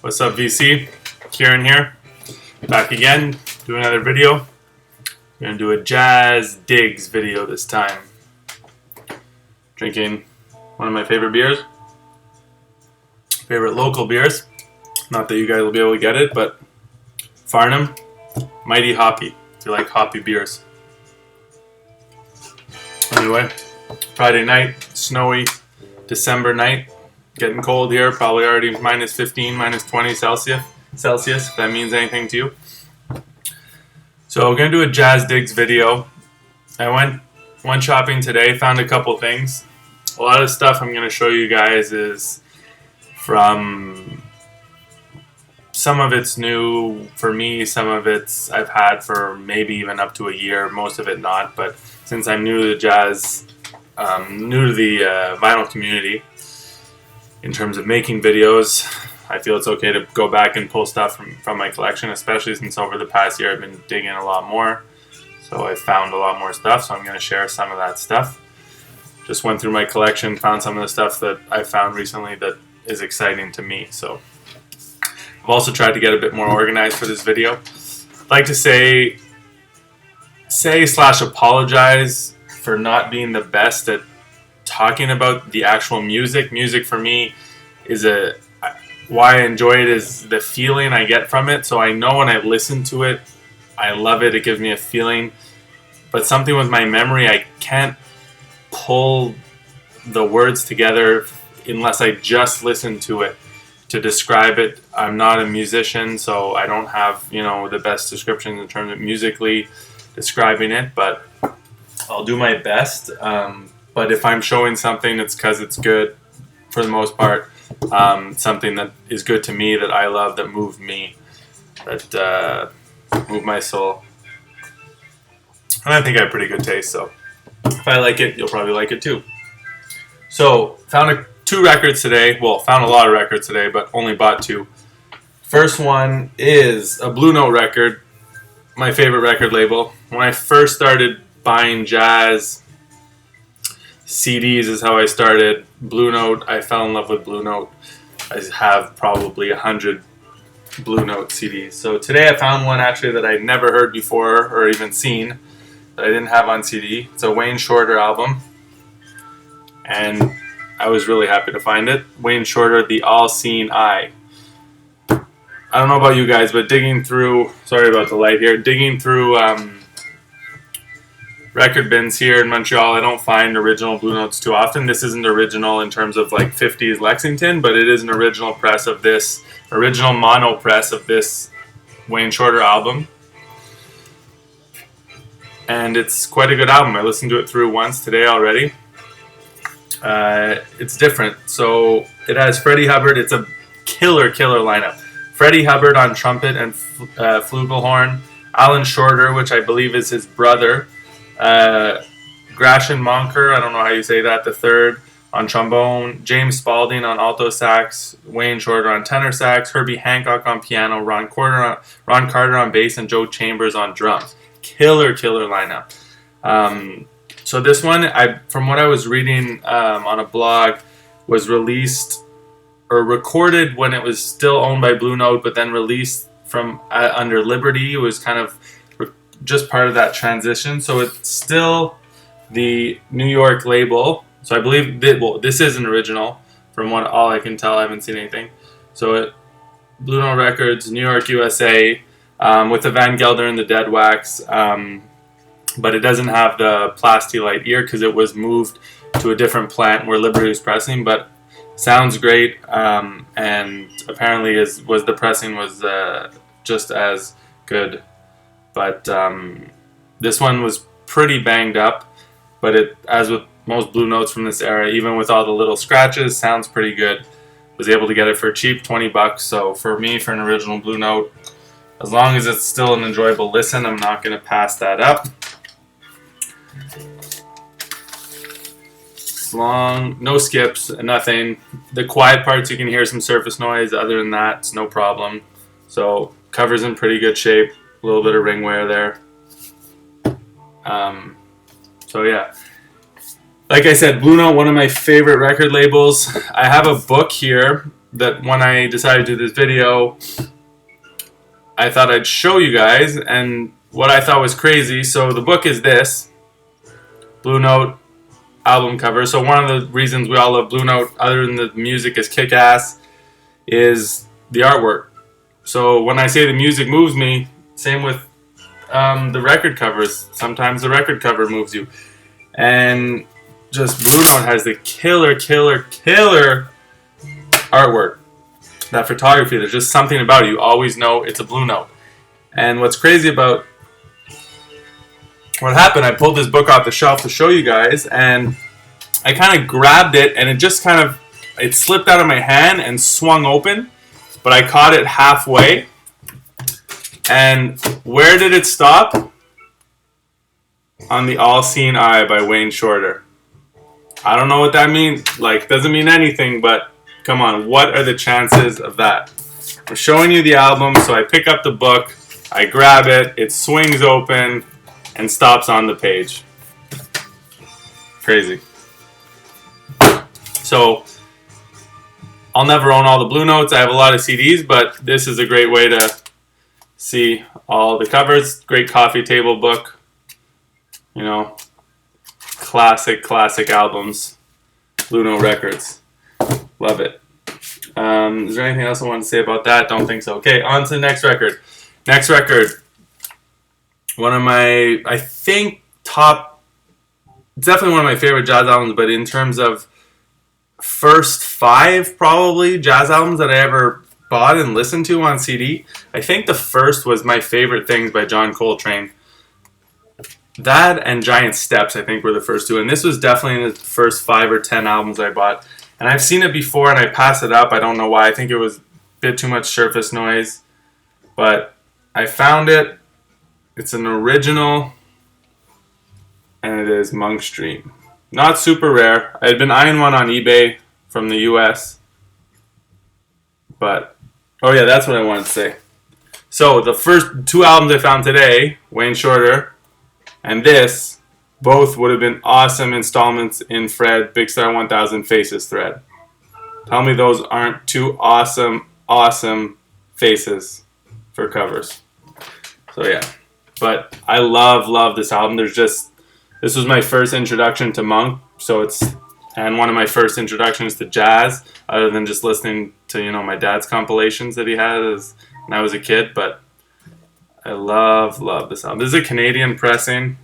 What's up, VC? Kieran here. Back again, do another video. I'm going to do a jazz digs video this time. Drinking one of my favorite beers. Favorite local beers. Not that you guys will be able to get it, but Farnham, Mighty Hoppy, if you like hoppy beers. Anyway, Friday night, snowy December night. Getting cold here, probably already minus 15, minus 20 Celsius, if that means anything to you. So we're going to do a jazz digs video. I went shopping today, found a couple things. A lot of stuff I'm going to show you guys is from, some of it's new for me, some of it's I've had for maybe even up to a year, most of it not. But since I'm new to the jazz, new to the vinyl community, in terms of making videos, I feel it's okay to go back and pull stuff from my collection, especially since over the past year I've been digging a lot more. So I found a lot more stuff, so I'm going to share some of that stuff. Just went through my collection, found some of the stuff that I found recently that is exciting to me. So I've also tried to get a bit more organized for this video. I'd like to say / apologize for not being the best at talking about the actual music. Music for me is why I enjoy it is the feeling I get from it. So I know when I listen to it, I love it. It gives me a feeling. But something with my memory, I can't pull the words together unless I just listen to it to describe it. I'm not a musician, so I don't have, the best descriptions in terms of musically describing it, but I'll do my best. But if I'm showing something, it's because it's good for the most part. Something that is good to me, that I love, that moved me, that moved my soul. And I think I have pretty good taste, so if I like it, you'll probably like it too. So, found two records today. Well, found a lot of records today, but only bought two. First one is a Blue Note record, my favorite record label. When I first started buying jazz CDs is how I started. Blue Note, I fell in love with Blue Note. I have probably 100 Blue Note CDs. So today I found one actually that I'd never heard before or even seen, that I didn't have on CD. It's a Wayne Shorter album, and I was really happy to find it. Wayne Shorter, The All-Seeing Eye. I don't know about you guys, but digging through, sorry about the light here, digging through record bins here in Montreal, I don't find original Blue Notes too often. This isn't original in terms of like 50s Lexington, but it is an original press of this, original mono press of this Wayne Shorter album. And it's quite a good album. I listened to it through once today already. It's different. So it has Freddie Hubbard. It's a killer lineup. Freddie Hubbard on trumpet and flugelhorn. Alan Shorter, which I believe is his brother. Gratian Monker, I don't know how you say that, the third, on trombone. James Spalding on alto sax. Wayne Shorter on tenor sax. Herbie Hancock on piano. Ron Carter on bass, and Joe Chambers on drums. Killer lineup. So this one, from what I was reading on a blog, was released or recorded when it was still owned by Blue Note, but then released from under Liberty. It was kind of just part of that transition. So it's still the New York label. So I believe this is an original from all I can tell. I haven't seen anything. So Blue Note Records, New York, USA, with the Van Gelder and the Dead Wax. But it doesn't have the Plasti-Lite ear because it was moved to a different plant where Liberty was pressing, but sounds great. And apparently the pressing was just as good. But this one was pretty banged up, but as with most Blue Notes from this era, even with all the little scratches, sounds pretty good. Was able to get it for cheap, 20 bucks. So for me, for an original Blue Note, as long as it's still an enjoyable listen, I'm not going to pass that up. It's long, no skips, nothing. The quiet parts, you can hear some surface noise. Other than that, it's no problem. So cover's in pretty good shape. A little bit of ring wear there. So yeah, like I said, Blue Note, one of my favorite record labels. I have a book here that when I decided to do this video, I thought I'd show you guys, and what I thought was crazy. So the book is this Blue Note album cover. So one of the reasons we all love Blue Note, other than the music is kick-ass, is the artwork. So when I say the music moves me, same with the record covers. Sometimes the record cover moves you. And just Blue Note has the killer artwork. That photography, there's just something about it. You always know it's a Blue Note. And what's crazy about what happened, I pulled this book off the shelf to show you guys, and I kind of grabbed it, and it just it slipped out of my hand and swung open, but I caught it halfway. And where did it stop? On the All-Seeing Eye by Wayne Shorter. I don't know what that means. Like, doesn't mean anything, but come on, what are the chances of that? I'm showing you the album, so I pick up the book, I grab it, it swings open, and stops on the page. Crazy. So, I'll never own all the Blue Notes. I have a lot of CDs, but this is a great way to see all the covers. Great coffee table book. You know, classic albums. Blue Note Records. Love it. Is there anything else I want to say about that? Don't think so. Okay, on to the next record. Next record. One of my, I think, it's definitely one of my favorite jazz albums, but in terms of first 5, probably, jazz albums that I ever bought and listened to on CD, I think the first was My Favorite Things by John Coltrane. That and Giant Steps, I think, were the first 2. And this was definitely in the first 5 or 10 albums I bought. And I've seen it before and I passed it up. I don't know why. I think it was a bit too much surface noise. But I found it. It's an original. And it is Monk's Dream. Not super rare. I had been eyeing one on eBay from the US. But, oh yeah, that's what I wanted to say. So, the first 2 albums I found today, Wayne Shorter and this, both would have been awesome installments in Fred Big Star 1000 Faces thread. Tell me those aren't 2 awesome faces for covers. So yeah, but I love this album. This was my first introduction to Monk, and one of my first introductions to jazz, other than just listening to, my dad's compilations that he had when I was a kid. But I love this album. This is a Canadian pressing.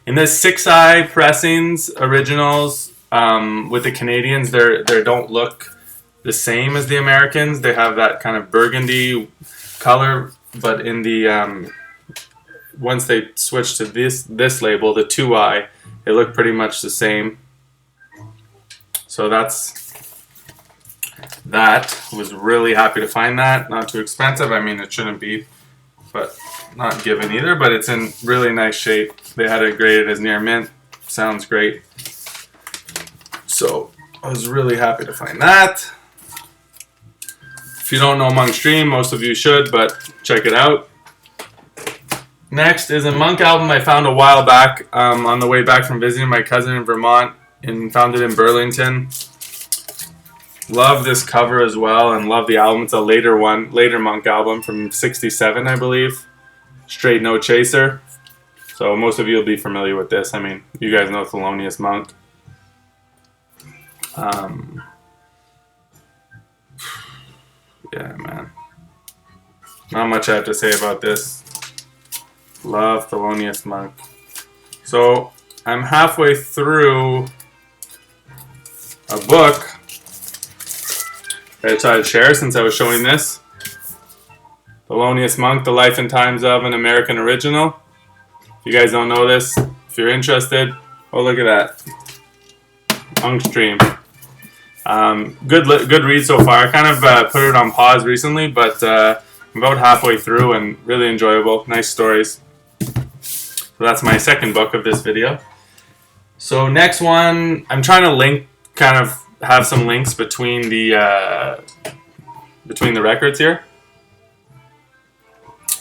In the 6-eye pressings, originals, with the Canadians, they don't look the same as the Americans. They have that kind of burgundy color, but in the once they switch to this label, the 2-eye, they look pretty much the same. So that was really happy to find that. Not too expensive. I mean, it shouldn't be, but not given either. But it's in really nice shape. They had it graded as near mint. Sounds great. So I was really happy to find that. If you don't know Monk's Dream, most of you should, but check it out. Next is a Monk album I found a while back on the way back from visiting my cousin in Vermont, and found it in Burlington. Love this cover as well, and love the album. It's a later Monk album from '67, I believe. Straight No Chaser. So most of you will be familiar with this. I mean, you guys know Thelonious Monk. Yeah, man. Not much I have to say about this. Love Thelonious Monk. So I'm halfway through a book that I tried to share since I was showing this. Thelonious Monk, The Life and Times of an American Original. If you guys don't know this, if you're interested, oh, look at that. Monk's Dream. Good read so far. I kind of put it on pause recently, but I'm about halfway through and really enjoyable. Nice stories. So that's my second book of this video. So next one, I'm trying to have some links between the records here.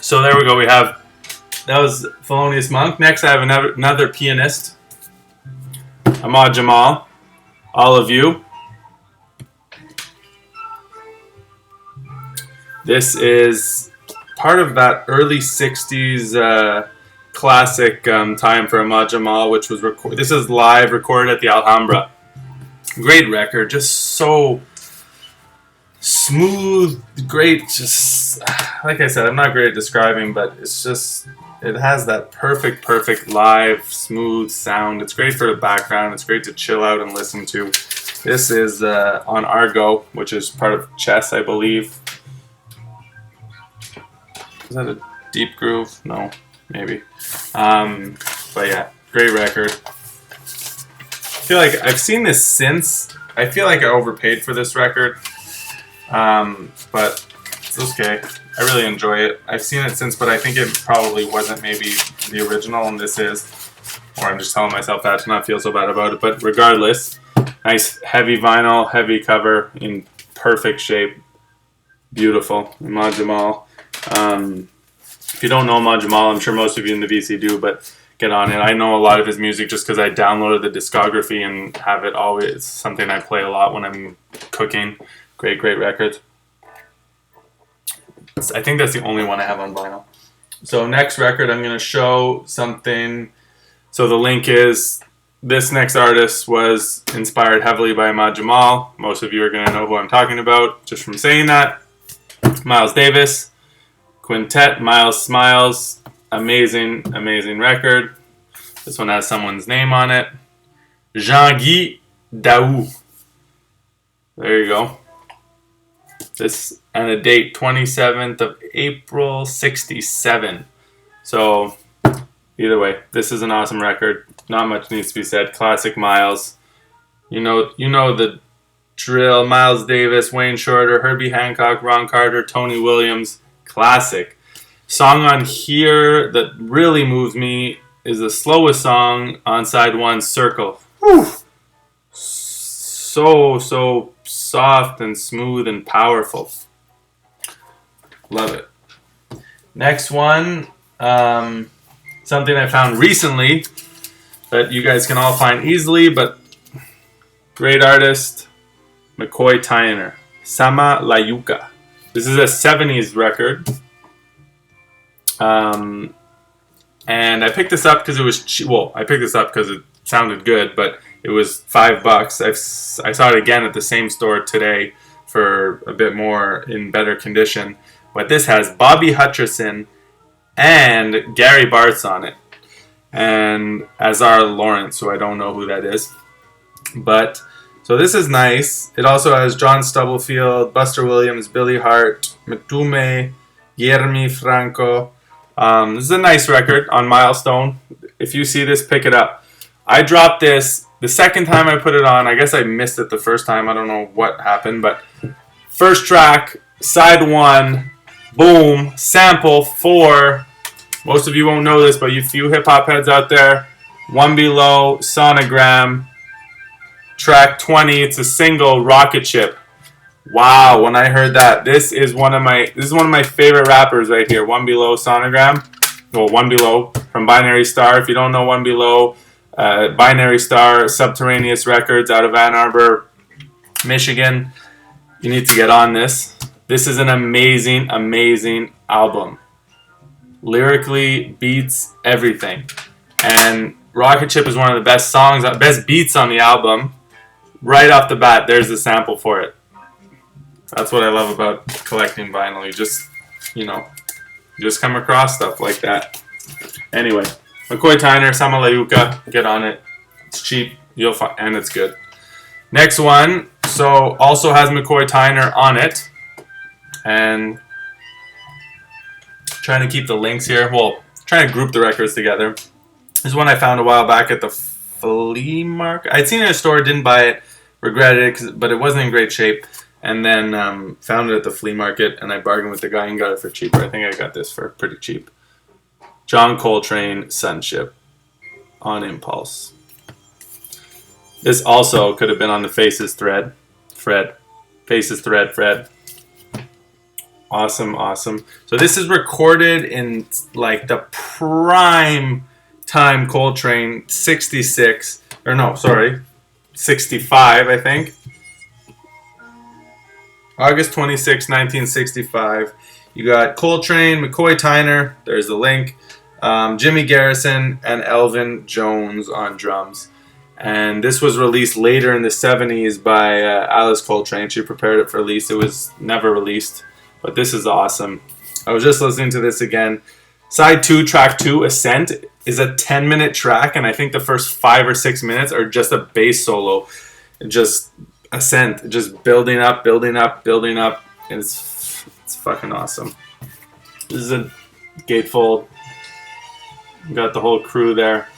So there we go. That was Thelonious Monk. Next, I have another pianist, Ahmad Jamal. All of You. This is part of that early 60s classic time for Ahmad Jamal, which was this is live recorded at the Alhambra. Great record, just so smooth, great, just like I said, I'm not great at describing, but it's just, it has that perfect live smooth sound. It's great for the background, it's great to chill out and listen to. This is on Argo, which is part of Chess, I believe. Is that a deep groove? No, maybe. But yeah, great record. I feel like I've seen this since. I feel like I overpaid for this record. But it's okay. I really enjoy it. I've seen it since, but I think it probably wasn't maybe the original, and this is. Or I'm just telling myself that to not feel so bad about it. But regardless, nice heavy vinyl, heavy cover in perfect shape. Beautiful. Ahmad Jamal. If you don't know Ahmad Jamal, I'm sure most of you in the VC do, but get on it. I know a lot of his music just because I downloaded the discography and have it always. Something I play a lot when I'm cooking. Great records. I think that's the only one I have on vinyl. So next record, I'm going to show something. So the link is, this next artist was inspired heavily by Ahmad Jamal. Most of you are going to know who I'm talking about just from saying that. Miles Davis, Quintet, Miles Smiles. Amazing record. This one has someone's name on it. Jean-Guy Daou. There you go. This and a date 27th of April 67. So either way, this is an awesome record. Not much needs to be said. Classic Miles. You know the drill. Miles Davis, Wayne Shorter, Herbie Hancock, Ron Carter, Tony Williams. Classic. Song on here that really moves me is the slowest song on side one, Circle. Whew. So soft and smooth and powerful. Love it. Next one, something I found recently that you guys can all find easily, but great artist, McCoy Tyner, Sama La Yuca. This is a 70s record. And I picked this up because it was cheap. Well, I picked this up because it sounded good, but it was $5. I saw it again at the same store today for a bit more in better condition. But this has Bobby Hutcherson and Gary Bartz on it, and Azar Lawrence, who I don't know who that is. But so this is nice. It also has John Stubblefield, Buster Williams, Billy Hart, Matume, Guillermo Franco. This is a nice record on Milestone. If you see this, pick it up. I dropped this the second time I put it on. I guess I missed it the first time. I don't know what happened, but first track, side one, boom, sample for, most of you won't know this, but you few hip-hop heads out there, One Below, Sonogram, track 20, it's a single, Rocket Ship. Wow, when I heard that, this is one of my favorite rappers right here, One Below, Sonogram. Well, One Below from Binary Star. If you don't know One Below, Binary Star, Subterraneous Records out of Ann Arbor, Michigan. You need to get on this. This is an amazing album. Lyrically, beats, everything. And Rocket Ship is one of the best songs, best beats on the album. Right off the bat, there's the sample for it. That's what I love about collecting vinyl. You just come across stuff like that. Anyway, McCoy Tyner, Sama La Yuca, get on it. It's cheap, you'll find, and it's good. Next one, so also has McCoy Tyner on it, and trying to keep the links here. Well, trying to group the records together. This is one I found a while back at the flea market. I'd seen it in a store, didn't buy it, regretted it, but it wasn't in great shape. And then found it at the flea market, and I bargained with the guy and got it for cheaper. I think I got this for pretty cheap. John Coltrane, Sunship, on Impulse. This also could have been on the Faces thread. Faces thread, Fred. Awesome. So this is recorded in like the prime time Coltrane, 65, I think. August 26, 1965. You got Coltrane, McCoy Tyner, there's the link, Jimmy Garrison, and Elvin Jones on drums. And this was released later in the 70s by Alice Coltrane. She prepared it for release. It was never released, but this is awesome. I was just listening to this again. Side 2, track 2, Ascent, is a 10-minute track, and I think the first 5 or 6 minutes are just a bass solo. Just Ascent, just building up, building up, building up. It's fucking awesome. This is a gatefold. Got the whole crew there.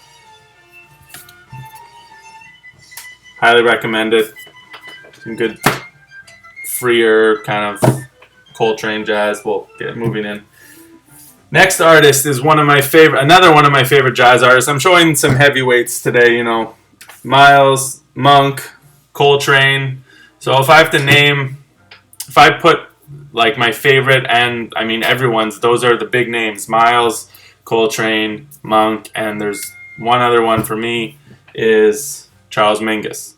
Highly recommend it. Some good, freer kind of Coltrane jazz. We'll get moving in. Next artist is another one of my favorite jazz artists. I'm showing some heavyweights today, you know. Miles, Monk, Coltrane. So if I have to name, if I put like my favorite, and I mean everyone's, those are the big names. Miles, Coltrane, Monk, and there's one other one for me is Charles Mingus.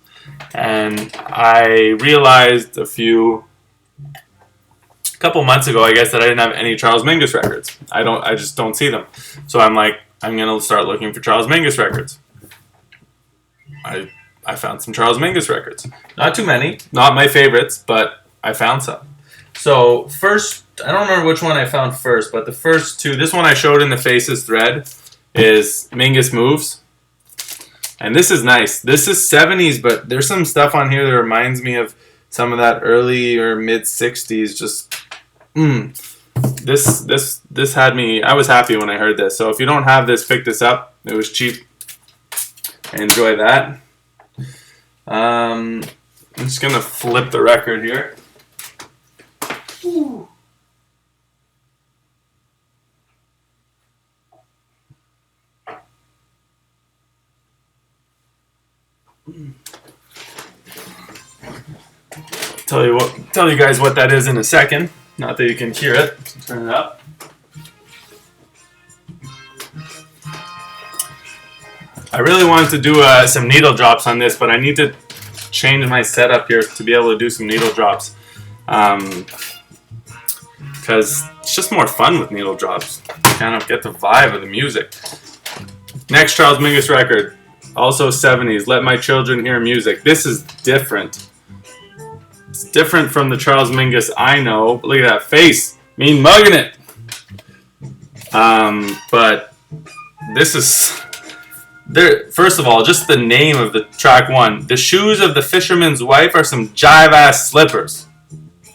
And I realized a couple months ago, I guess, that I didn't have any Charles Mingus records. I just don't see them. So I'm like, I'm gonna start looking for Charles Mingus records. I found some Charles Mingus records. Not too many, not my favorites, but I found some. So first, I don't remember which one I found first, but the first two, this one I showed in the Faces thread is Mingus Moves. And this is nice. This is 70s, but there's some stuff on here that reminds me of some of that early or mid 60s. Just, this had me, I was happy when I heard this. So if you don't have this, pick this up. It was cheap. I enjoy that. I'm just going to flip the record here. Ooh. Tell you guys what that is in a second. Not that you can hear it. Turn it up. I really wanted to do some needle drops on this, but I need to change my setup here to be able to do some needle drops. Because it's just more fun with needle drops. You kind of get the vibe of the music. Next Charles Mingus record. Also 70s, Let My Children Hear Music. This is different. It's different from the Charles Mingus I know. Look at that face. Mean mugging it. But this is... First of all, just the name of the track 1. The shoes of the fisherman's wife are some jive-ass slippers.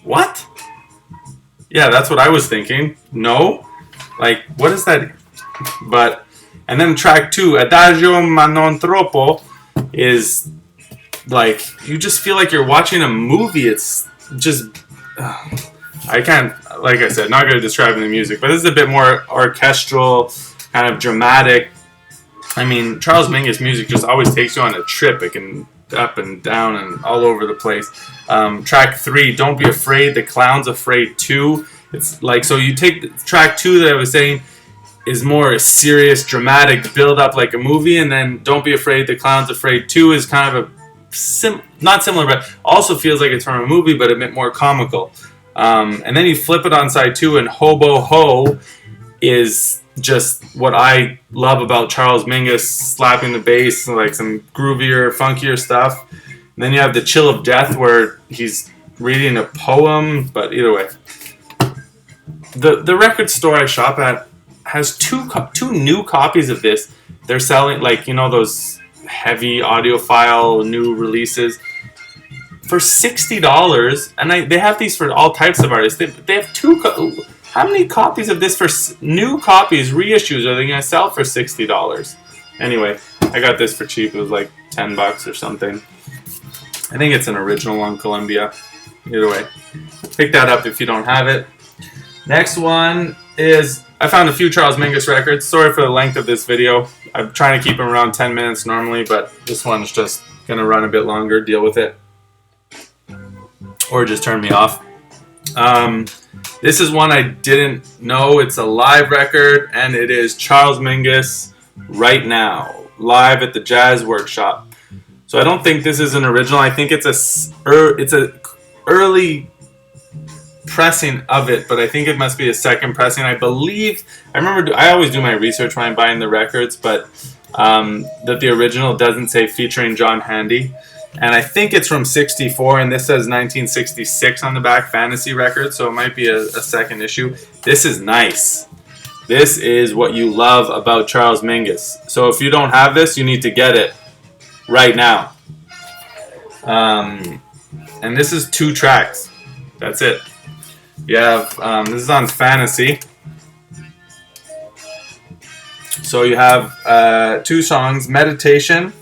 What? Yeah, that's what I was thinking. No? Like, what is that? But... And then track 2, Adagio ma non troppo, is like, you just feel like you're watching a movie. It's just, I can't, like I said, not good at describing the music, but this is a bit more orchestral, kind of dramatic. I mean, Charles Mingus music just always takes you on a trip. It can up and down and all over the place. Track 3, Don't Be Afraid, The Clown's Afraid 2. It's like, so you take track 2 that I was saying, is more serious, dramatic, build up like a movie, and then Don't Be Afraid, The Clown's Afraid 2 is kind of a, not similar, but also feels like it's from a movie, but a bit more comical. And then you flip it on side 2, and Hobo Ho is just what I love about Charles Mingus, slapping the bass, like some groovier, funkier stuff. And then you have The Chill of Death, where he's reading a poem, but either way. The record store I shop at has two new copies of this. They're selling, like, you know, those heavy audiophile new releases for $60, and they have these for all types of artists. They have how many copies of this for new copies, reissues, are they going to sell for $60? Anyway, I got this for cheap. It was like $10 or something. I think it's an original on Columbia. Either way, pick that up if you don't have it. Next one is, I found a few Charles Mingus records. Sorry for the length of this video. I'm trying to keep them around 10 minutes normally, but this one's just going to run a bit longer. Deal with it. Or just turn me off. This is one I didn't know. It's a live record, and it is Charles Mingus Right Now, live at the Jazz Workshop. So I don't think this is an original. I think it's a early pressing of it, but I think it must be a second pressing. I believe, I always do my research when I'm buying the records, but that the original doesn't say featuring John Handy. And I think it's from 64, and this says 1966 on the back, Fantasy Records, so it might be a second issue. This is nice. This is what you love about Charles Mingus. So if you don't have this, you need to get it right now. And this is 2 tracks. That's it. You have, this is on Fantasy. So you have 2 songs, Meditation,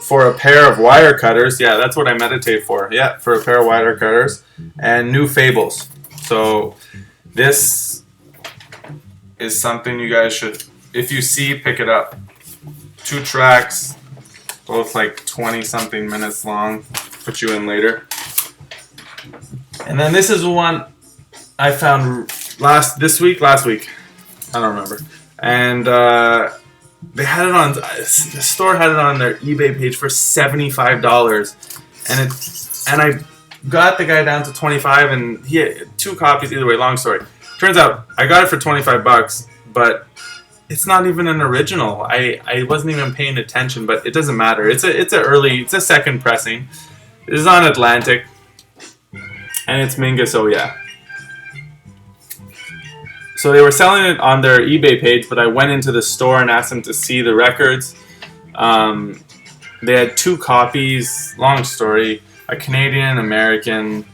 for a pair of wire cutters. Yeah, that's what I meditate for. Yeah, for a pair of wire cutters. And New Fables. So this is something you guys should, if you see, pick it up. 2 tracks, both like 20-something minutes long. Put you in later. And then this is one I found last week. I don't remember. And they had it on, the store had it on their eBay page for $75. And I got the guy down to 25, and he had 2 copies. Either way, long story. Turns out I got it for 25 bucks, but it's not even an original. I wasn't even paying attention, but it doesn't matter. It's a second pressing. This is on Atlantic, and it's Mingus. Oh yeah. So they were selling it on their eBay page, but I went into the store and asked them to see the records. They had 2 copies. Long story. A Canadian, American.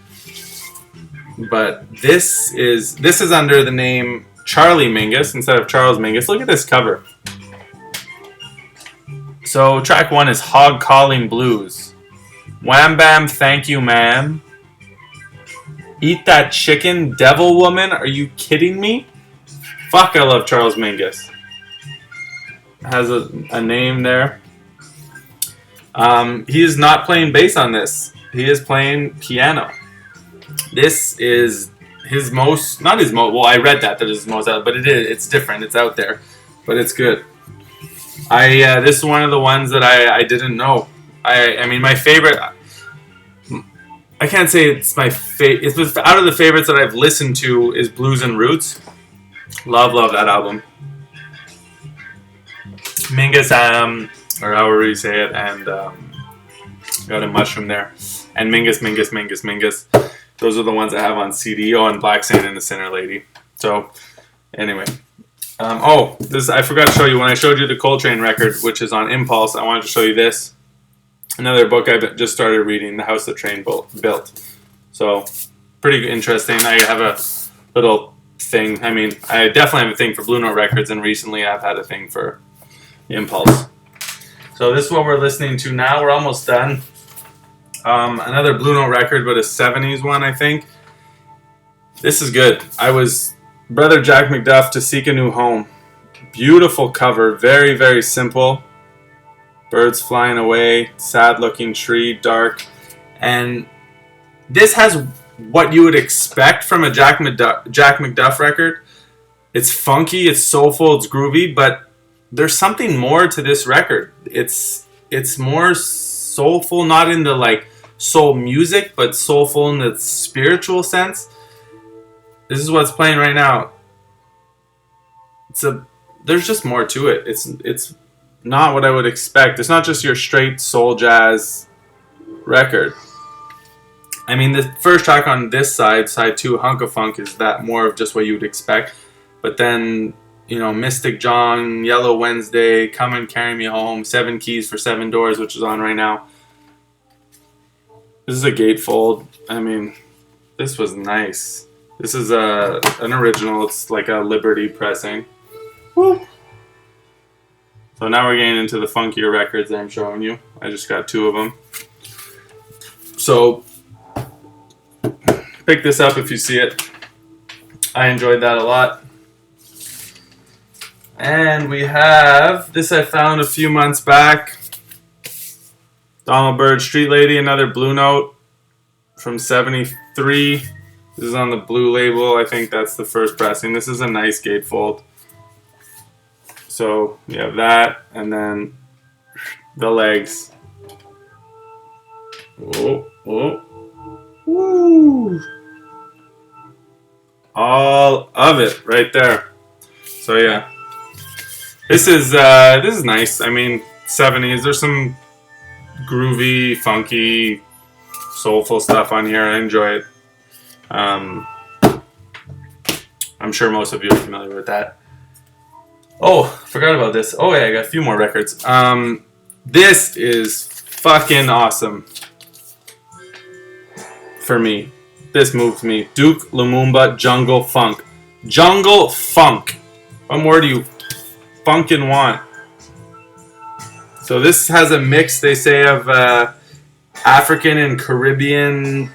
But this is under the name Charlie Mingus instead of Charles Mingus. Look at this cover. So track 1 is Hog Calling Blues. Wham Bam, Thank You Ma'am. Eat That Chicken, Devil Woman. Are you kidding me? Fuck, I love Charles Mingus. Has a name there. He is not playing bass on this. He is playing piano. This is his most, not his most, well, I read that is his most out, but it's different. It's out there, but it's good. This is one of the ones that I didn't know. I mean, my favorite, I can't say it's my favorite. It's out of the favorites that I've listened to is Blues and Roots. Love that album. Mingus, or however you say it, and got a mushroom there. And Mingus. Those are the ones I have on CD. Oh, and Black Saint and the Sinner Lady. So, anyway. I forgot to show you, when I showed you the Coltrane record, which is on Impulse, I wanted to show you this. Another book I just started reading, The House That Train Built. So, pretty interesting. I have a little thing. I mean, I definitely have a thing for Blue Note records, and recently I've had a thing for Impulse. So this is what we're listening to now. We're almost done. Another Blue Note record, but a 70s one, I think. This is good. I was Brother Jack McDuff, To Seek a New Home. Beautiful cover. Very, very simple. Birds flying away. Sad-looking tree. Dark. And this has what you would expect from a Jack McDuff record. It's funky. It's soulful. It's groovy. But there's something more to this record. It's more soulful, not in the like soul music, but soulful in the spiritual sense. This is what's playing right now. There's just more to it. It's not what I would expect. It's not just your straight soul jazz record. I mean, the first track on this side 2, Hunk of Funk, is that more of just what you would expect. But then, you know, Mystic John, Yellow Wednesday, Come and Carry Me Home, 7 Keys for 7 Doors, which is on right now. This is a gatefold. I mean, this was nice. This is an original. It's like a Liberty pressing. Woo. So now we're getting into the funkier records that I'm showing you. I just got 2 of them. So pick this up if you see it. I enjoyed that a lot. And we have this I found a few months back. Donald Byrd, Street Lady, another Blue Note from 73. This is on the blue label. I think that's the first pressing. This is a nice gatefold. So you have that, and then the legs. Oh, love it right there. So yeah, this is nice. I mean, 70s. There's some groovy, funky, soulful stuff on here. I enjoy it. I'm sure most of you are familiar with that. Oh, forgot about this. Oh yeah, I got a few more records. This is fucking awesome for me. This moved me. Duke Lumumba Jungle Funk. Jungle Funk. What more do you funkin' want? So this has a mix, they say, of African and Caribbean.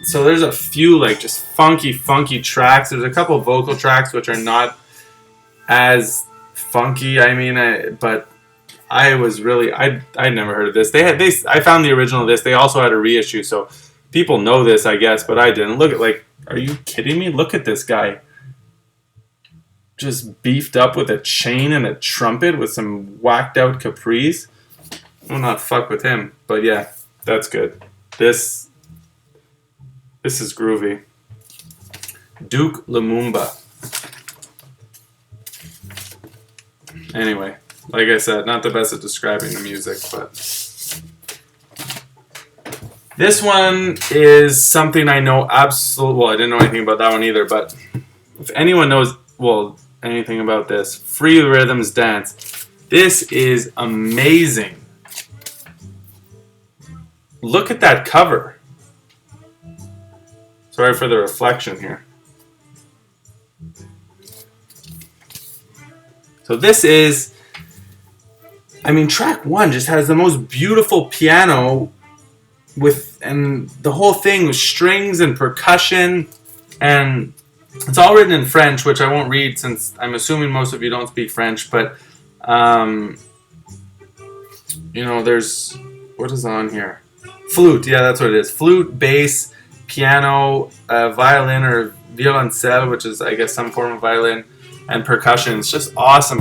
So there's a few like just funky tracks. There's a couple vocal tracks which are not as funky. I mean, but I was really I'd never heard of this. I found the original of this. They also had a reissue, so people know this, I guess, but I didn't. Look at, like, are you kidding me? Look at this guy. Just beefed up with a chain and a trumpet with some whacked out capris. I'll not fuck with him, but yeah, that's good. This is groovy. Duke Lumumba. Anyway, like I said, not the best at describing the music, but this one is something I know absolutely. Well, I didn't know anything about that one either, but if anyone knows, well, anything about this, Free Rhythms Dance. This is amazing. Look at that cover. Sorry for the reflection here. So this is, I mean, track 1 just has the most beautiful piano and the whole thing with strings and percussion, and it's all written in French, which I won't read since I'm assuming most of you don't speak French, but you know, there's, what is on here? Flute, yeah, that's what it is. Flute, bass, piano, violin or violoncelle, which is, I guess, some form of violin, and percussion. It's just awesome.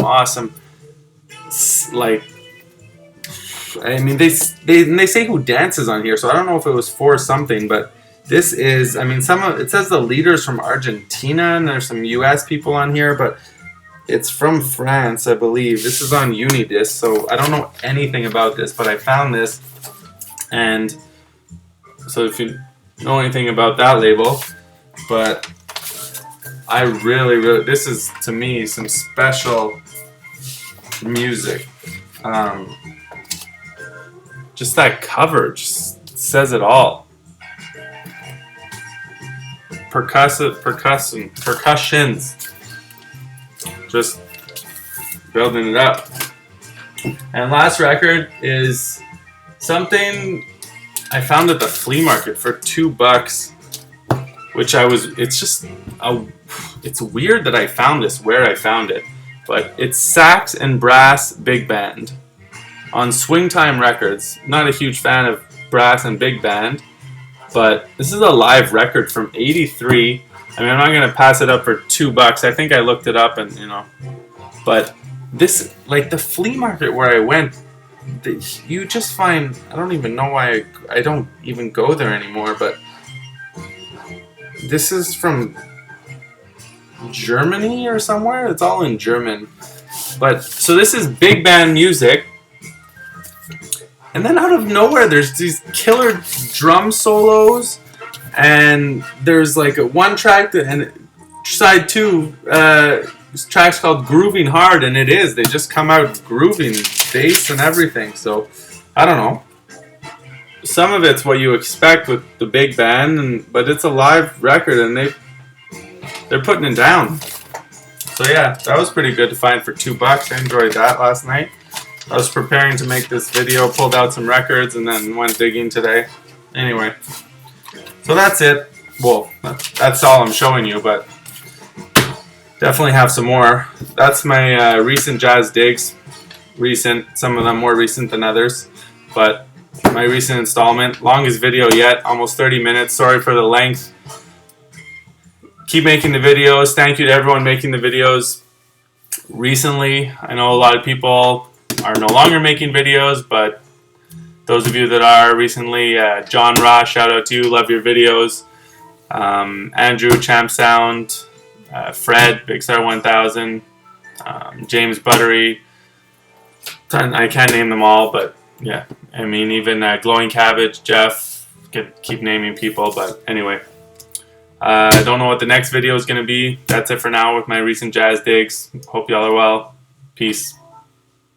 Like, I mean, they say who dances on here, so I don't know if it was for something, but this is, I mean, it says the leaders from Argentina, and there's some U.S. people on here, but it's from France, I believe. This is on Unidisc, so I don't know anything about this, but I found this, and so if you know anything about that label, but I really, this is, to me, some special music. Just that cover just says it all. Percussions. Just building it up. And last record is something I found at the flea market for $2, which it's weird that I found this where I found it, but it's Sax and Brass Big Band on Swing Time Records. Not a huge fan of brass and big band, but this is a live record from '83. I mean, I'm not gonna pass it up for $2. I think I looked it up, and you know, but this, like the flea market where I went, you just find, I don't even know why I don't even go there anymore, but this is from Germany or somewhere. It's all in German, but so this is big band music. And then out of nowhere, there's these killer drum solos, and there's like one track and side 2, this track's called Grooving Hard, and they just come out grooving, bass and everything. So I don't know. Some of it's what you expect with the big band, but it's a live record, and they're putting it down. So yeah, that was pretty good to find for $2. I enjoyed that last night. I was preparing to make this video, pulled out some records, and then went digging today. Anyway, so that's it. Well, that's all I'm showing you, but definitely have some more. That's my recent jazz digs. Recent, some of them more recent than others, but my recent installment. Longest video yet, almost 30 minutes. Sorry for the length. Keep making the videos. Thank you to everyone making the videos recently. I know a lot of people are no longer making videos, but those of you that are recently, John Ross, shout out to you, love your videos. Andrew, Champ Sound, Fred, Big Star 1000, James Buttery. I can't name them all, but yeah, I mean, even Glowing Cabbage, Jeff, could keep naming people, but anyway. I don't know what the next video is going to be. That's it for now with my recent jazz digs. Hope y'all are well. Peace.